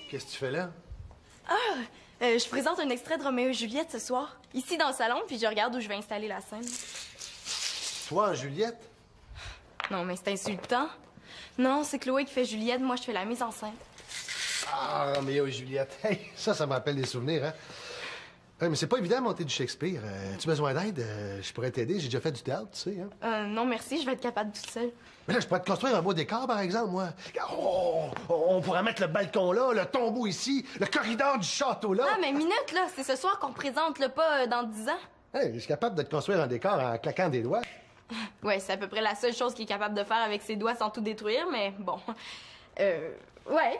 Qu'est-ce que tu fais là? Je présente un extrait de Roméo et Juliette ce soir, ici dans le salon, puis je regarde où je vais installer la scène. Toi, Juliette? Non, mais c'est insultant. Non, c'est Chloé qui fait Juliette, moi je fais la mise en scène. Ah, Roméo et Juliette. Hey, ça me rappelle des souvenirs, hein? Mais c'est pas évident de monter du Shakespeare. Tu as besoin d'aide? Je pourrais t'aider. J'ai déjà fait du théâtre, tu sais, hein? Non, merci, je vais être capable toute seule. Mais là, je pourrais te construire un beau décor, par exemple, moi. Oh, on pourrait mettre le balcon là, le tombeau ici, le corridor du château là. Ah, mais minute, là, c'est ce soir qu'on présente, le pas dans 10 ans. Hey, je suis capable de te construire un décor en claquant des doigts. Ouais, c'est à peu près la seule chose qu'il est capable de faire avec ses doigts sans tout détruire, mais bon. Ouais,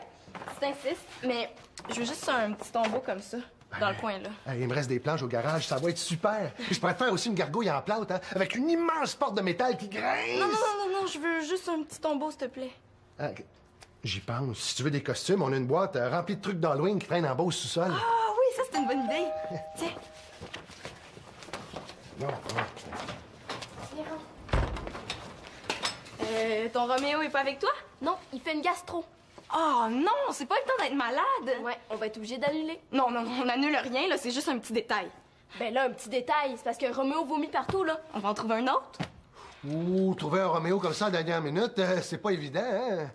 si t'insistes, mais je veux juste un petit tombeau comme ça, dans le coin, là. Hey, il me reste des planches au garage, ça va être super. Je pourrais te faire aussi une gargouille en plâtre, hein, avec une immense porte de métal qui grince. Non, je veux juste un petit tombeau, s'il te plaît. Ah, j'y pense. Si tu veux des costumes, on a une boîte remplie de trucs d'Halloween qui traînent en bas au sous-sol. Ah oui, ça, c'est une bonne idée. Tiens. Non, Ton Roméo est pas avec toi? Non, il fait une gastro. Oh non, c'est pas le temps d'être malade. Ouais, on va être obligé d'annuler. Non, on annule rien, là, c'est juste un petit détail. Ben là, un petit détail, c'est parce que Roméo vomit partout, là. On va en trouver un autre? ouh, trouver un Roméo comme ça à la dernière minute, c'est pas évident, hein?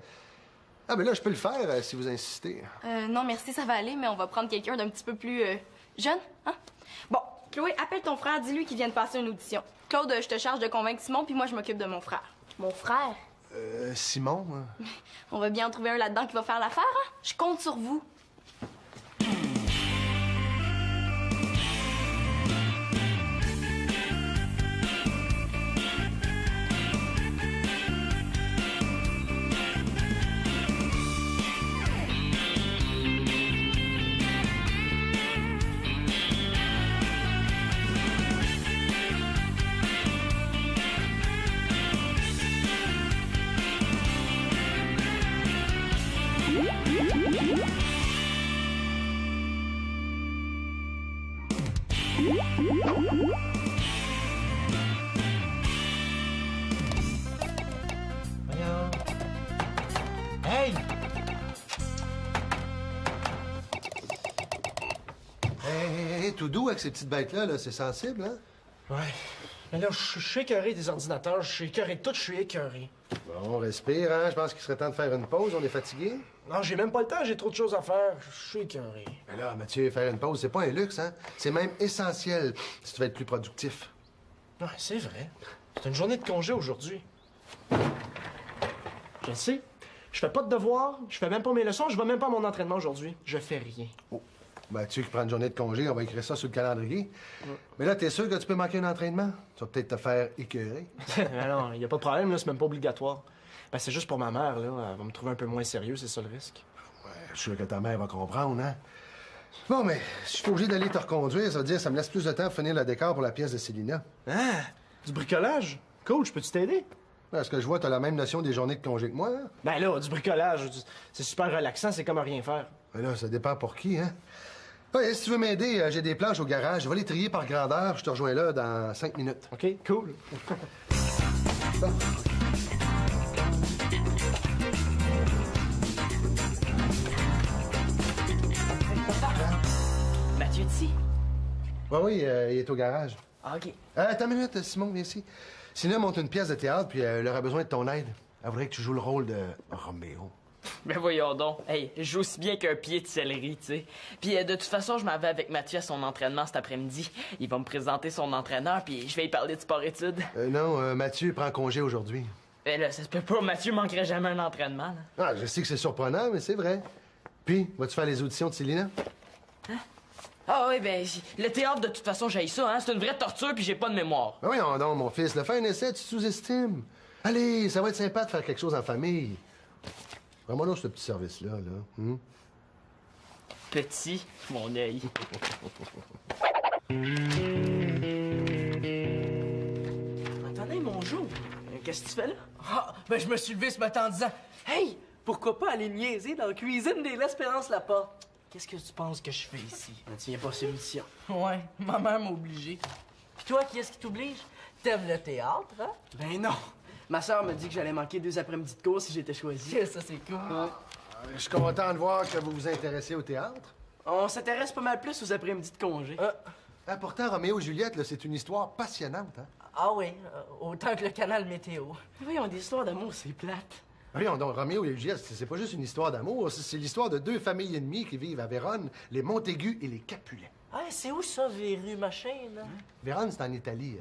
Ah, mais là, je peux le faire si vous insistez. Non, merci, ça va aller, mais on va prendre quelqu'un d'un petit peu plus jeune, hein? Bon, Chloé, appelle ton frère, dis-lui qu'il vienne passer une audition. Claude, je te charge de convaincre Simon, puis moi, je m'occupe de mon frère. Mon frère. Simon? On va bien en trouver un là-dedans qui va faire l'affaire, hein? Je compte sur vous. Voyons. Hey! Hey, tout doux avec ces petites bêtes-là, là, c'est sensible, hein? Ouais. Mais là, je suis écœuré des ordinateurs, je suis écœuré de tout, je suis écœuré. Bon, respire, hein? Je pense qu'il serait temps de faire une pause, on est fatigué. Non, j'ai même pas le temps, j'ai trop de choses à faire. Je suis écœuré. Mais là, Mathieu, faire une pause, c'est pas un luxe, hein? C'est même essentiel si tu veux être plus productif. Ouais, c'est vrai. C'est une journée de congé aujourd'hui. Je le sais. Je fais pas de devoirs, je fais même pas mes leçons, je vais même pas à mon entraînement aujourd'hui. Je fais rien. Oh. Mathieu qui prend une journée de congé, on va écrire ça sur le calendrier. Mais là, t'es sûr que tu peux manquer un entraînement? Tu vas peut-être te faire écœurer. Mais non, y a pas de problème, là, c'est même pas obligatoire. Ben, c'est juste pour ma mère, là. Elle va me trouver un peu moins sérieux, c'est ça le risque. Ouais, je suis sûr que ta mère va comprendre, hein? Bon, mais si je suis obligé d'aller te reconduire, ça veut dire que ça me laisse plus de temps pour finir le décor pour la pièce de Célina. Ah! Du bricolage? Cool, je peux-tu t'aider? Là, est-ce que je vois, t'as la même notion des journées de congé que moi, hein? Ben là, du bricolage, c'est super relaxant, c'est comme à rien faire. Mais là, ça dépend pour qui, hein? Ouais, si tu veux m'aider, j'ai des planches au garage. Je vais les trier par grandeur. Je te rejoins là dans 5 minutes. OK, cool. Bon. Mathieu ici? Oui, il est au garage. Ah, OK. Attends une minute, Simon, viens ici. Sina monte une pièce de théâtre, puis elle aurait besoin de ton aide. Elle voudrait que tu joues le rôle de Roméo. Ben voyons donc. Hey, je joue aussi bien qu'un pied de céleri, tu sais. Puis de toute façon, je m'en vais avec Mathieu à son entraînement cet après-midi. Il va me présenter son entraîneur, puis je vais lui parler de sport-études. Non, Mathieu prend congé aujourd'hui. Ben là, ça se peut pas. Mathieu manquerait jamais un entraînement, là. Ah, je sais que c'est surprenant, mais c'est vrai. Puis, vas-tu faire les auditions de Célina? Ah oui, ben, le théâtre, de toute façon, j'haïs ça, hein. C'est une vraie torture, puis j'ai pas de mémoire. Ah oui, non, mon fils. Le faire un essai, tu sous-estimes. Allez, ça va être sympa de faire quelque chose en famille. Vraiment, là, ce petit service-là, là. Petit, mon œil. Attendez, mon jour. Qu'est-ce que tu fais là? Ah, ben je me suis levé ce matin en disant hey, pourquoi pas aller niaiser dans la cuisine de l'Espérance Laporte? Qu'est-ce que tu penses que je fais ici? Ne tiens pas cette mission. Ouais, ma mère m'a obligé. Puis toi, qui est-ce qui t'oblige? T'aimes le théâtre, hein? Ben non. Ma sœur m'a dit que j'allais manquer 2 après-midi de cours si j'étais choisi. Ça, c'est cool. Ouais. Je suis content de voir que vous vous intéressez au théâtre. On s'intéresse pas mal plus aux après-midi de congé. Pourtant, Roméo et Juliette, là, c'est une histoire passionnante. Hein? Ah oui, autant que le canal météo. Voyons, des histoires d'amour, c'est plate. Voyons donc, Roméo et Juliette, c'est pas juste une histoire d'amour, c'est l'histoire de deux familles ennemies qui vivent à Vérone, les Montaigu et les Capulet. Ah, c'est où ça, Véru, machin, là? Vérone, c'est en Italie.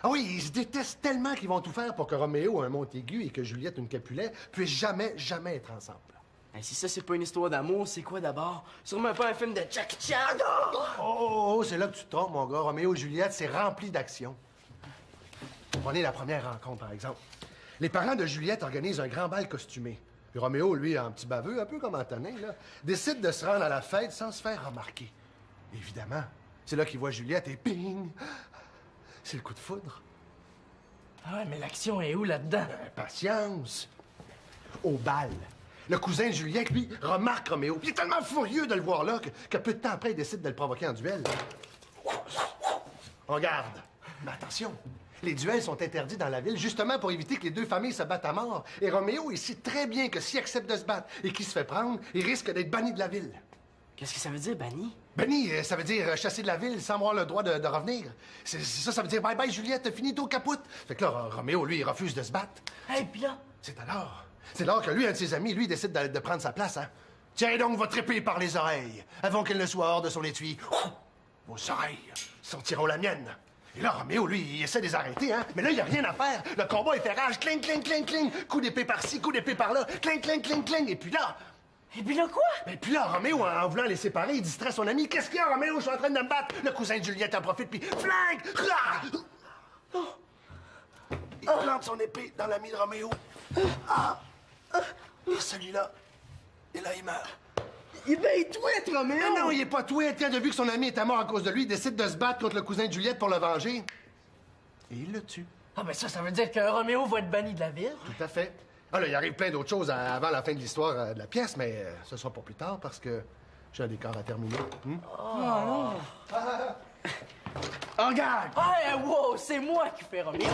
Ah oui, ils se détestent tellement qu'ils vont tout faire pour que Roméo, un Montaigu, et que Juliette, une Capulet, puissent jamais, jamais être ensemble. Hey, si ça, c'est pas une histoire d'amour, c'est quoi d'abord? Sûrement pas un film de Jackie Chan! Oh, c'est là que tu te trompes, mon gars. Roméo et Juliette, c'est rempli d'action. Prenez la première rencontre, par exemple. Les parents de Juliette organisent un grand bal costumé. Puis Roméo, lui, un petit baveux, un peu comme Antonin, là, décide de se rendre à la fête sans se faire remarquer. Évidemment, c'est là qu'il voit Juliette et ping! C'est le coup de foudre. Ah ouais, mais l'action est où là-dedans? Patience! Au bal, le cousin de Juliette, lui, remarque Roméo. Il est tellement furieux de le voir là que peu de temps après, il décide de le provoquer en duel. On garde. Mais attention, les duels sont interdits dans la ville justement pour éviter que les deux familles se battent à mort. Et Roméo, il sait très bien que s'il accepte de se battre et qu'il se fait prendre, il risque d'être banni de la ville. Qu'est-ce que ça veut dire, banni? Banni, ça veut dire chasser de la ville sans avoir le droit de revenir. Ça veut dire bye bye Juliette, finito caput. Fait que là, Roméo, lui, il refuse de se battre. Hey, pis là? C'est alors que lui, un de ses amis, lui, décide de prendre sa place, hein. Tiens donc votre épée par les oreilles, avant qu'elle ne soit hors de son étui. Vos oreilles sortiront la mienne. Et là, Roméo, lui, il essaie de les arrêter, hein. Mais là, il n'y a rien à faire. Le combat, il fait rage. Cling, cling, cling, cling. Coup d'épée par-ci, coup d'épée par-là. Cling, cling, cling, cling. Et puis là... quoi? Et puis là, Roméo, en voulant les séparer, il distrait son ami. Qu'est-ce qu'il y a, Roméo? Je suis en train de me battre. Le cousin de Juliette en profite, puis flingue! Il plante son épée dans l'ami de Roméo. Et celui-là, et là, il meurt. Il est tweet, Roméo! Mais non, il est pas tweet. Quand il a vu que son ami était mort à cause de lui, il décide de se battre contre le cousin de Juliette pour le venger. Et il le tue. Ah, ben ça veut dire que Roméo va être banni de la ville? Tout à fait. Ah là, il arrive plein d'autres choses avant la fin de l'histoire de la pièce, mais ce sera pour plus tard parce que j'ai un décor à terminer. Oh non! Regarde! Hey, wow, c'est moi qui fais Roméo!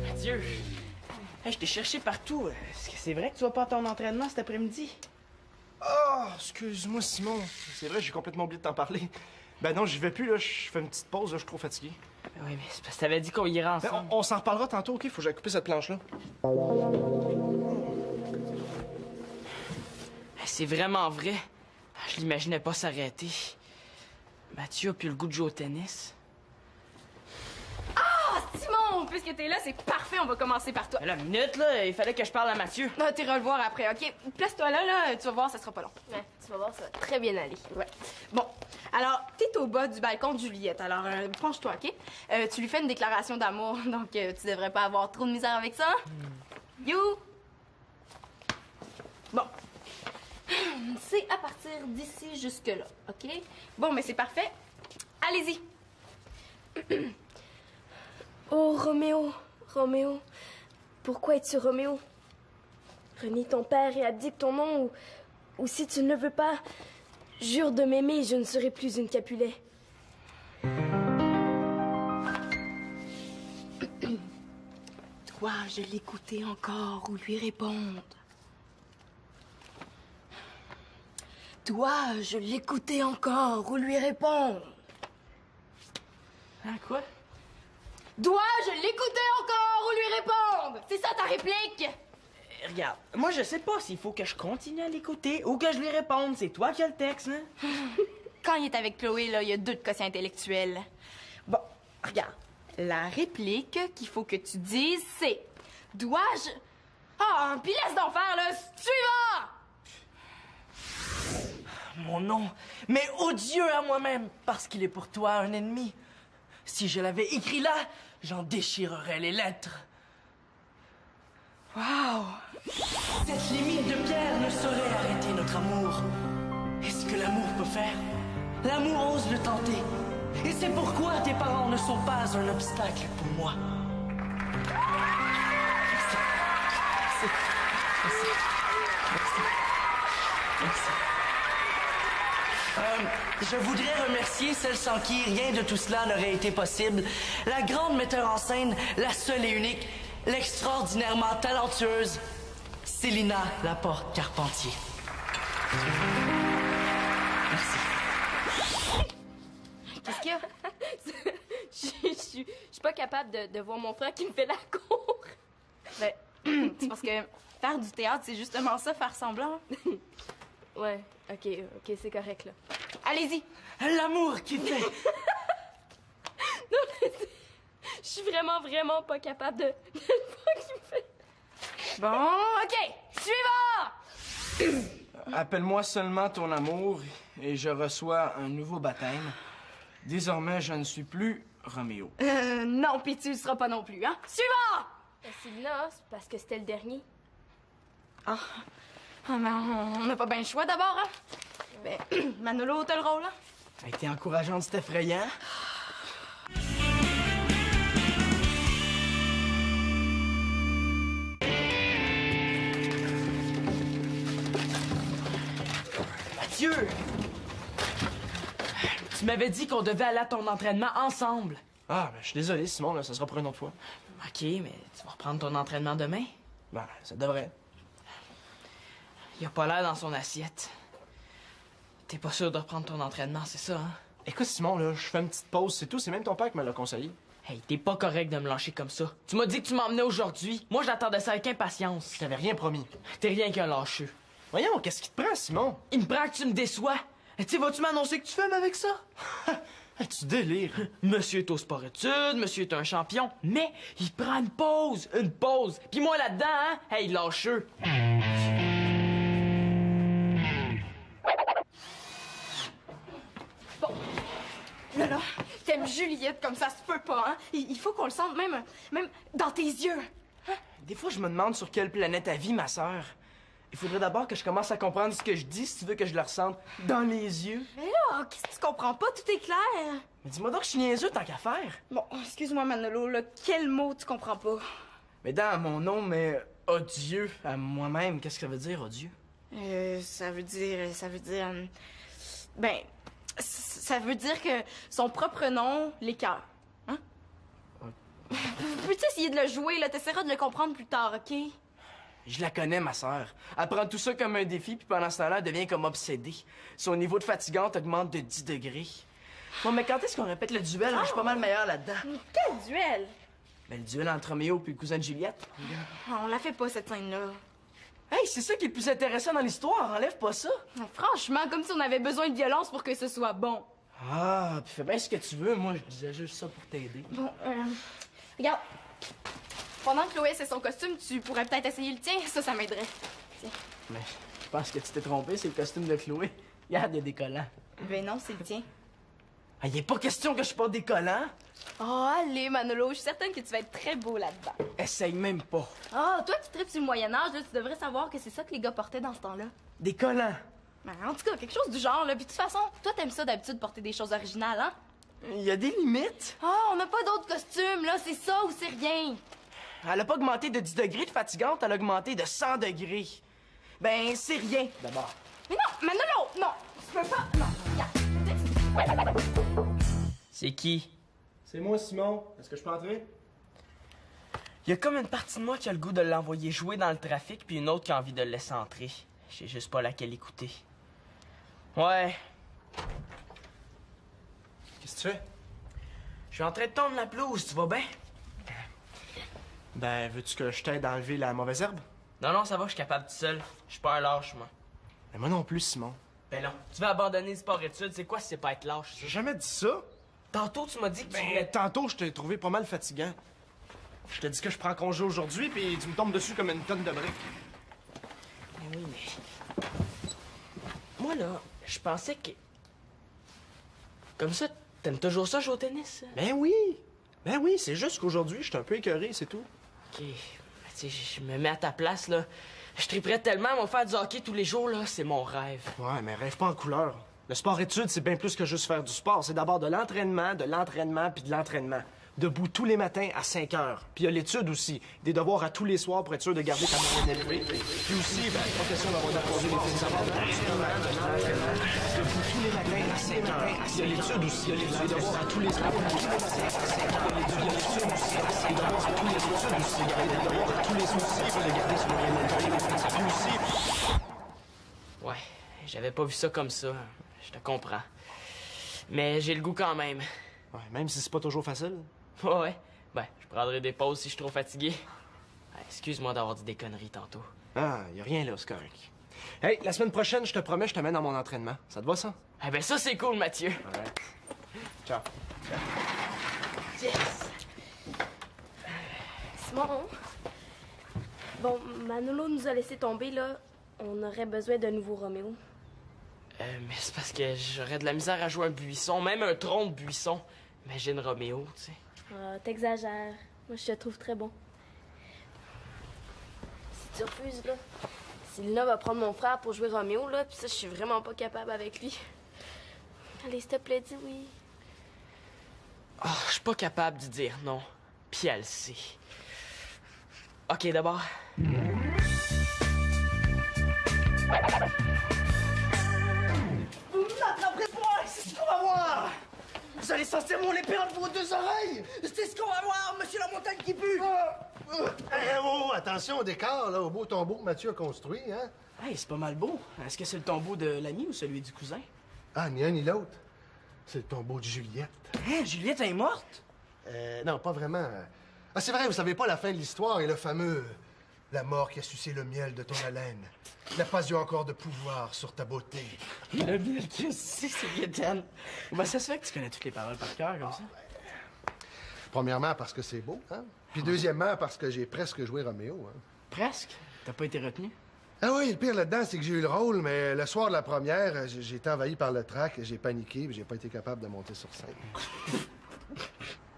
Mathieu, hey, je t'ai cherché partout. Est-ce que c'est vrai que tu vas pas à ton entraînement cet après-midi? Oh, excuse-moi, Simon. C'est vrai, j'ai complètement oublié de t'en parler. Ben non, j'y vais plus, là. Je fais une petite pause, là. Je suis trop fatigué. Oui, mais c'est parce que t'avais dit qu'on irait Ben, ensemble. on s'en reparlera tantôt, OK? Faut que j'aille couper cette planche-là. C'est vraiment vrai. Je l'imaginais pas s'arrêter. Mathieu a plus le goût de jouer au tennis. Simon, puisque t'es là, c'est parfait, on va commencer par toi. Mais là, minute, là, il fallait que je parle à Mathieu. Ah, t'iras le voir après, OK? Place-toi là, tu vas voir, ça sera pas long. Ouais, tu vas voir, ça va très bien aller. Ouais. Bon, alors, t'es au bas du balcon de Juliette, alors penche-toi, OK? Tu lui fais une déclaration d'amour, donc tu devrais pas avoir trop de misère avec ça. You! Bon. C'est à partir d'ici jusque-là, OK? Bon, mais c'est parfait. Allez-y. Oh, Roméo, Roméo, pourquoi es-tu Roméo? Renie ton père et abdique ton nom, ou si tu ne le veux pas, jure de m'aimer et je ne serai plus une Capulet. Dois-je l'écouter encore ou lui répondre? Dois-je l'écouter encore ou lui répondre? Hein, quoi? Dois-je l'écouter encore ou lui répondre? C'est ça ta réplique? Regarde, moi je sais pas s'il faut que je continue à l'écouter ou que je lui réponde. C'est toi qui as le texte, hein? Quand il est avec Chloé, là, il y a 2 de quotient intellectuel. Bon, regarde. La réplique qu'il faut que tu dises, c'est... Dois-je... Ah, puis laisse donc faire, là, suivant! Mon nom m'est odieux à moi-même parce qu'il est pour toi un ennemi. Si je l'avais écrit là, j'en déchirerais les lettres. Wow! Cette limite de pierre ne saurait arrêter notre amour. Et ce que l'amour peut faire, l'amour ose le tenter. Et c'est pourquoi tes parents ne sont pas un obstacle pour moi. Merci. Je voudrais remercier celle sans qui rien de tout cela n'aurait été possible. La grande metteur en scène, la seule et unique, l'extraordinairement talentueuse Célina Laporte-Carpentier. Merci. Qu'est-ce qu'il y a? Je suis pas capable de voir mon frère qui me fait la cour. Ben, c'est parce que faire du théâtre, c'est justement ça, faire semblant. Ouais, ok, c'est correct, là. Allez-y. L'amour qui fait. Je suis vraiment pas capable de le voir qui me fait. Bon, OK. Suivant! Appelle-moi seulement ton amour et je reçois un nouveau baptême. Désormais, je ne suis plus Roméo. Non, pis tu le seras pas non plus, hein? Suivant! Célina, c'est parce que c'était le dernier. Ah, mais on n'a pas bien le choix d'abord, hein? Ben, Manolo, t'as le rôle, hein? Hey, t'es encourageante, c'est effrayant. Mathieu! Tu m'avais dit qu'on devait aller à ton entraînement ensemble. Ah, ben, je suis désolé, Simon, là, ça sera pour une autre fois. OK, mais tu vas reprendre ton entraînement demain? Ben, ça devrait. Il a pas l'air dans son assiette. T'es pas sûr de reprendre ton entraînement, c'est ça, hein? Écoute, Simon, là, je fais une petite pause, c'est tout. C'est même ton père qui me l'a conseillé. Hey, t'es pas correct de me lâcher comme ça. Tu m'as dit que tu m'emmenais aujourd'hui. Moi, j'attendais ça avec impatience. Je t'avais rien promis. T'es rien qu'un lâcheux. Voyons, qu'est-ce qui te prend, Simon? Il me prend que tu me déçois. Tu sais, vas-tu m'annoncer que tu fumes avec ça? Tu délires. Monsieur est au sport-études, monsieur est un champion, mais il prend une pause. Puis moi là-dedans, hein? Hey, lâcheux. Là, t'aimes Juliette comme ça se peut pas, hein? Il faut qu'on le sente même dans tes yeux. Des fois, je me demande sur quelle planète elle vit, ma sœur. Il faudrait d'abord que je commence à comprendre ce que je dis si tu veux que je le ressente dans les yeux. Mais là, qu'est-ce que tu comprends pas? Tout est clair. Mais dis-moi donc que je suis niaiseux tant qu'à faire. Bon, excuse-moi, Manolo, là, quel mot tu comprends pas? Mais dans mon nom, mais odieux à moi-même, qu'est-ce que ça veut dire, odieux? Ça veut dire... Ben, ça veut dire que son propre nom l'écœure. Hein? Peux-tu essayer de le jouer, là? T'essaieras de le comprendre plus tard, OK? Je la connais, ma sœur. Elle prend tout ça comme un défi, puis pendant ce temps-là, elle devient comme obsédée. Son niveau de fatigante augmente de 10 degrés. Bon, mais quand est-ce qu'on répète le duel? Je suis pas mal meilleur là-dedans. Quel duel? Ben, le duel entre Roméo et le cousin de Juliette. On la fait pas, cette scène-là. Hey, c'est ça qui est le plus intéressant dans l'histoire. Enlève pas ça. Franchement, comme si on avait besoin de violence pour que ce soit bon. Ah, puis fais bien ce que tu veux. Moi, je disais juste ça pour t'aider. Bon, regarde. Pendant que Chloé c'est son costume, tu pourrais peut-être essayer le tien. Ça m'aiderait. Tiens. Mais je pense que tu t'es trompé, c'est le costume de Chloé. Regarde, il y a des collants. Ben non, c'est le tien. Ah, il est pas question que je porte des collants. Oh, allez, Manolo, je suis certaine que tu vas être très beau là-dedans. Essaye même pas. Ah, toi qui tripes sur le Moyen-Âge, là, tu devrais savoir que c'est ça que les gars portaient dans ce temps-là. Des collants. Ben, en tout cas, quelque chose du genre, là. Puis de toute façon, toi, t'aimes ça d'habitude porter des choses originales, hein? Il y a des limites. Ah, on n'a pas d'autres costumes, là. C'est ça ou c'est rien. Elle a pas augmenté de 10 degrés de fatigante, elle a augmenté de 100 degrés. Ben, c'est rien, d'abord. Mais non, Manolo, non. Tu peux pas. Non, regarde. C'est qui? C'est moi, Simon. Est-ce que je peux entrer? Il y a comme une partie de moi qui a le goût de l'envoyer jouer dans le trafic, puis une autre qui a envie de le laisser entrer. Je sais juste pas laquelle écouter. Ouais, Qu'est-ce que tu fais? je suis en train de tondre la pelouse, tu vas bien? Ben, veux-tu que je t'aide à enlever la mauvaise herbe? Non, ça va, je suis capable tout seul. Je suis pas un lâche, moi. Mais moi non plus, Simon. Ben non, tu vas abandonner le sport-études, c'est quoi si c'est pas être lâche, ça? J'ai jamais dit ça. Tantôt, tu m'as dit que tu Ben, voulais... tantôt, je t'ai trouvé pas mal fatigant. Je te dis que je prends congé aujourd'hui, puis tu me tombes dessus comme une tonne de briques. Ben oui, mais... Moi, là, je pensais que... Comme ça, t'aimes toujours ça, jouer au tennis? Ben oui! Ben oui, c'est juste qu'aujourd'hui, je suis un peu écœuré, c'est tout. OK, ben, tu sais, je me mets à ta place, là. Je triperais tellement, moi, faire du hockey tous les jours, là, c'est mon rêve. Ouais, mais rêve pas en couleur. Le sport-études, c'est bien plus que juste faire du sport. C'est d'abord de l'entraînement, puis de l'entraînement. Debout tous les matins à 5 heures. Puis il y a l'étude aussi. Des devoirs à tous les soirs pour être sûr de garder ta moyenne élevée. Puis aussi, pas question d'avoir d'apposer les fins de semaine. Debout tous les matins à 5 heures. Puis il y a l'étude aussi. Des devoirs à tous les soirs. Des devoirs à tous les soirs pour de garder son moyenne élevée. Puis aussi... Ouais, j'avais pas vu ça comme ça. Je te comprends. Mais j'ai le goût quand même. Ouais, même si c'est pas toujours facile. Ouais. Ben, je prendrai des pauses si je suis trop fatigué. Excuse-moi d'avoir dit des conneries tantôt. Ah, y a rien là, c'est correct. Hey, la semaine prochaine, je te promets, je te mène à mon entraînement. Ça te va, ça? Eh ben ça, c'est cool, Mathieu. Ouais. Ciao. Yes! Simon? Bon, Manolo nous a laissé tomber, là. On aurait besoin d'un nouveau Roméo. Mais c'est parce que j'aurais de la misère à jouer un buisson, même un tronc de buisson. Imagine Roméo, tu sais. Ah, t'exagères. Moi, je te trouve très bon. Si tu refuses, là, Sylvina va prendre mon frère pour jouer Roméo, là, puis ça, je suis vraiment pas capable avec lui. Allez, s'il te plaît, dis oui. Ah, je suis pas capable de dire non. Puis elle le sait. OK, d'abord. Vous m'attraperez pas, c'est ce qu'on va voir! Vous allez sortir mon épée entre vos deux oreilles! C'est ce qu'on va voir, monsieur la montagne qui pue! Oh, attention au décor, là, au beau tombeau que Mathieu a construit, hein? Hey, c'est pas mal beau. Est-ce que c'est le tombeau de l'ami ou celui du cousin? Ah, ni un ni l'autre. C'est le tombeau de Juliette. Hein, Juliette est morte? Non, pas vraiment. Ah, c'est vrai, vous savez pas la fin de l'histoire et le fameux... La mort qui a sucé le miel de ton haleine n'a pas eu encore de pouvoir sur ta beauté. Le miel qui a sucé, c'est Gaétane. Ben, ça se fait que tu connais toutes les paroles par cœur, comme ça. Premièrement, parce que c'est beau, hein? Puis deuxièmement, parce que j'ai presque joué Roméo, hein? Presque. T'as pas été retenu? Ah oui, le pire là-dedans, c'est que j'ai eu le rôle, mais le soir de la première, j'ai été envahi par le trac, j'ai paniqué, puis j'ai pas été capable de monter sur scène.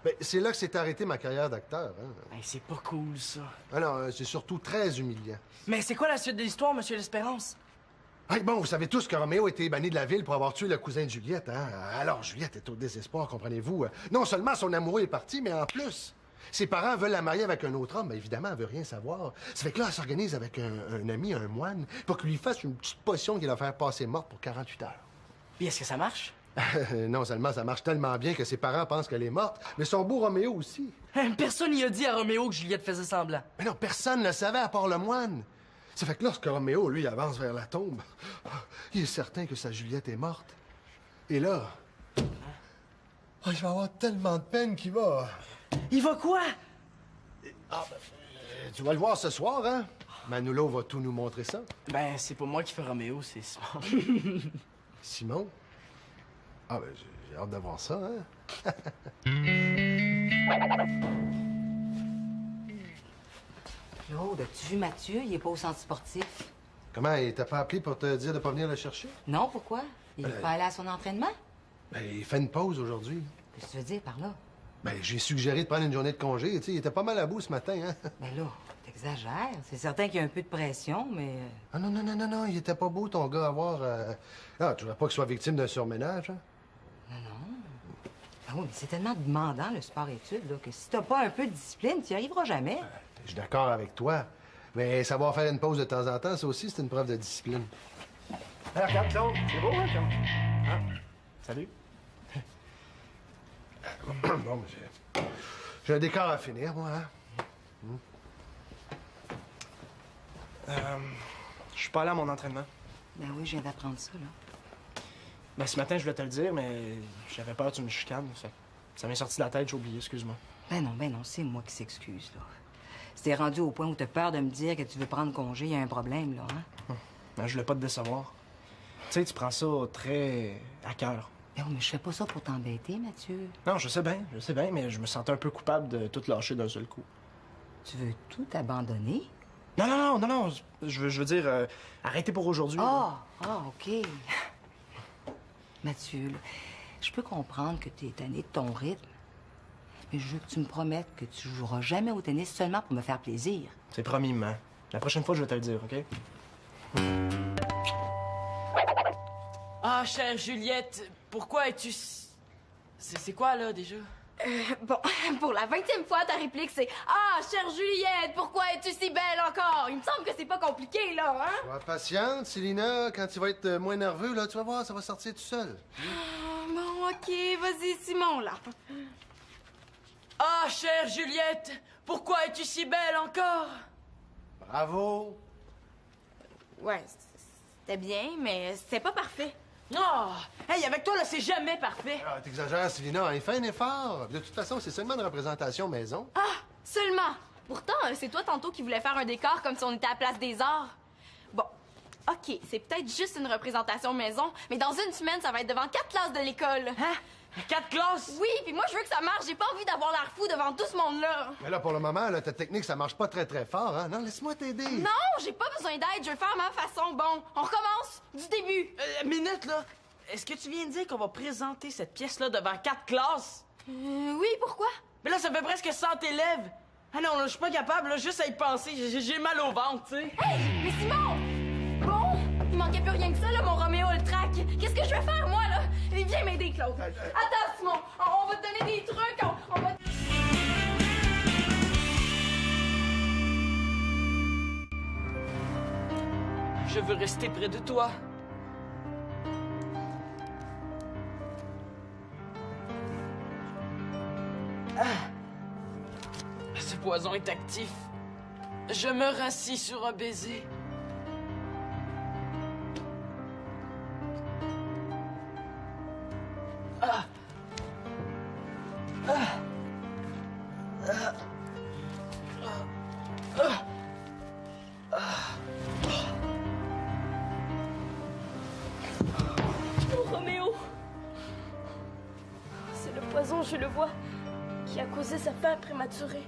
Mais c'est là que s'est arrêtée ma carrière d'acteur, hein? Hey, c'est pas cool, ça. Ah non, c'est surtout très humiliant. Mais c'est quoi la suite de l'histoire, monsieur l'Espérance? Ah, bon, vous savez tous que Roméo a été banni de la ville pour avoir tué le cousin de Juliette, hein? Alors, Juliette est au désespoir, comprenez-vous. Non seulement son amoureux est parti, mais en plus, ses parents veulent la marier avec un autre homme. Mais évidemment, elle veut rien savoir. Ça fait que là, elle s'organise avec un ami, un moine, pour qu'il lui fasse une petite potion qui va faire passer morte pour 48 heures. Puis est-ce que ça marche? Non seulement ça marche tellement bien que ses parents pensent qu'elle est morte, mais son beau Roméo aussi. Personne n'y a dit à Roméo que Juliette faisait semblant. Mais non, personne ne le savait à part le moine. Ça fait que lorsque Roméo, lui, avance vers la tombe, il est certain que sa Juliette est morte. Et là... Oh, il va avoir tellement de peine qu'il va... Il va quoi? Tu vas le voir ce soir, hein? Manolo va tout nous montrer ça. Ben, c'est pas moi qui fais Roméo, c'est Simon. Simon? Ah, ben, j'ai hâte de voir ça, hein? Claude, as-tu vu Mathieu? Il est pas au centre sportif. Comment, il t'a pas appelé pour te dire de pas venir le chercher? Non, pourquoi? Il est pas allé à son entraînement? Ben, il fait une pause aujourd'hui. Qu'est-ce que tu veux dire par là? Ben, j'ai suggéré de prendre une journée de congé. Tu sais, il était pas mal à bout ce matin, hein? Ben là, t'exagères. C'est certain qu'il y a un peu de pression, mais... Ah non, non, non, non, non, il était pas beau, ton gars, à voir... Ah, tu voudrais pas qu'il soit victime d'un surménage, hein? Ah oui, mais c'est tellement demandant, le sport-études, là, que si t'as pas un peu de discipline, tu n'y arriveras jamais. Je suis d'accord avec toi. Mais savoir faire une pause de temps en temps, ça aussi, c'est une preuve de discipline. Alors, regarde, Claude. C'est beau, hein, Claude? Ah. Salut. Bon, mais j'ai un décor à finir, moi, hein? Je suis pas allé à mon entraînement. Ben oui, je viens d'apprendre ça, là. Ben, ce matin, je voulais te le dire, mais j'avais peur que tu me chicanes. Ça m'est sorti de la tête, j'ai oublié, excuse-moi. Ben non, c'est moi qui s'excuse, là. Si t'es rendu au point où t'as peur de me dire que tu veux prendre congé, il y a un problème, là, hein? Ben, je voulais pas te décevoir. Tu sais, tu prends ça très à cœur. Ben oui, mais je fais pas ça pour t'embêter, Mathieu. Non, je sais bien, mais je me sentais un peu coupable de tout lâcher d'un seul coup. Tu veux tout abandonner? Non, je veux dire, arrêter pour aujourd'hui. Ah, OK. Mathieu, là, je peux comprendre que tu es tanné de ton rythme, mais je veux que tu me promettes que tu joueras jamais au tennis seulement pour me faire plaisir. C'est promis, maman. La prochaine fois, je vais te le dire, OK? Ah, chère Juliette, pourquoi es-tu... C'est quoi, là, déjà? Bon, pour la 20e fois, ta réplique, c'est « Ah, chère Juliette, pourquoi es-tu si belle encore? » Il me semble que c'est pas compliqué, là, hein? Sois patiente, Célina. Quand tu vas être moins nerveux, là, tu vas voir, ça va sortir tout seul. Bon, OK, vas-y, Simon, là. Ah, chère Juliette, pourquoi es-tu si belle encore? Bravo. Ouais, c'était bien, mais c'était pas parfait. Oh! Hey, avec toi, là, c'est jamais parfait. Ah, t'exagères, Célina. Hein, fais un effort. De toute façon, c'est seulement une représentation maison. Ah, seulement. Pourtant, c'est toi tantôt qui voulais faire un décor comme si on était à la Place des Arts. Bon, OK, c'est peut-être juste une représentation maison, mais dans une semaine, ça va être devant 4 classes de l'école. Hein? 4 classes? Oui, puis moi, je veux que ça marche. J'ai pas envie d'avoir l'air fou devant tout ce monde-là. Mais là, pour le moment, là, ta technique, ça marche pas très, très fort, hein? Non, laisse-moi t'aider. Non, j'ai pas besoin d'aide. Je vais le faire à ma façon. Bon, on recommence du début. Minute, là. Est-ce que tu viens de dire qu'on va présenter cette pièce-là devant 4 classes? Oui, pourquoi? Mais là, ça fait presque 100 élèves. Ah non, là, je suis pas capable, là, juste à y penser. J'ai mal au ventre, tu sais. Hey, mais Simon! Bon, il manquait plus rien que ça, là, mon Roméo le track. Qu'est-ce que je vais faire, moi, là? Viens m'aider, Claude. Attends, Simon, on va te donner des trucs, on va... Je veux rester près de toi. Ce poison est actif. Je me rassis sur un baiser. Oh, Roméo! C'est le poison, je le vois, qui a causé sa fin prématurée.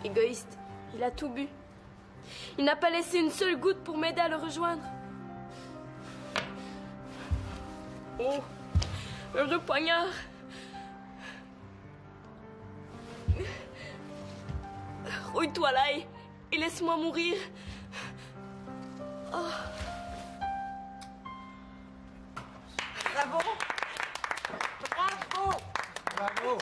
Égoïste, il a tout bu. Il n'a pas laissé une seule goutte pour m'aider à le rejoindre. Oh, heureux poignard! Rouille-toi là et laisse-moi mourir. Bravo! Bravo! Bravo.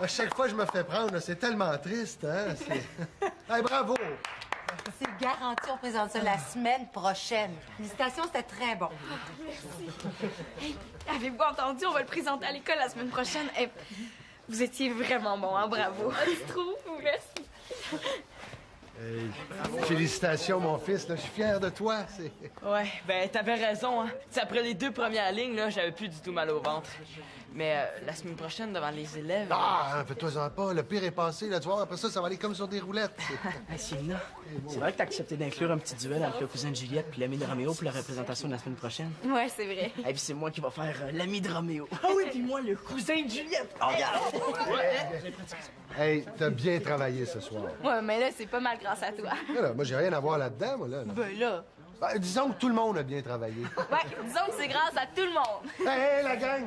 À chaque fois que je me fais prendre, là, c'est tellement triste, hein? Hey, bravo! C'est garanti, on présente ça la semaine prochaine. Félicitations, c'était très bon. Hey, avez-vous entendu? On va le présenter à l'école la semaine prochaine. Hey, vous étiez vraiment bon, hein? Bravo. Tu trouves? Merci. Hey, félicitations, mon fils. Là, je suis fier de toi. Ouais, ben t'avais raison, hein. T'sais, après les 2 premières lignes, là, j'avais plus du tout mal au ventre. Mais la semaine prochaine, devant les élèves... Ah, hein, fais-toi-en pas. Le pire est passé. Là, tu vois, après ça va aller comme sur des roulettes. Hey, Célina, c'est vrai que t'as accepté d'inclure un petit duel avec le cousin de Juliette puis l'ami de Roméo pour la représentation de la semaine prochaine? Ouais, c'est vrai. Et puis c'est moi qui va faire l'ami de Roméo. Ah oui, puis moi, le cousin de Juliette. Oh, regarde! Hey, t'as bien travaillé ce soir. Ouais, mais là, c'est pas mal grâce à toi. Là, moi, j'ai rien à voir là-dedans, moi, là. Ben là... Ben, disons que tout le monde a bien travaillé. Ouais, disons que c'est grâce à tout le monde. Hey, la gang!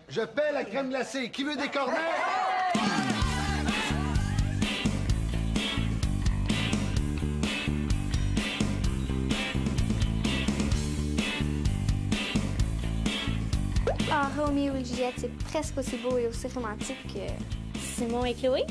Je paie la crème glacée. Qui veut des cornets? Ah, Roméo et Juliette, c'est presque aussi beau et aussi romantique que Simon et Chloé.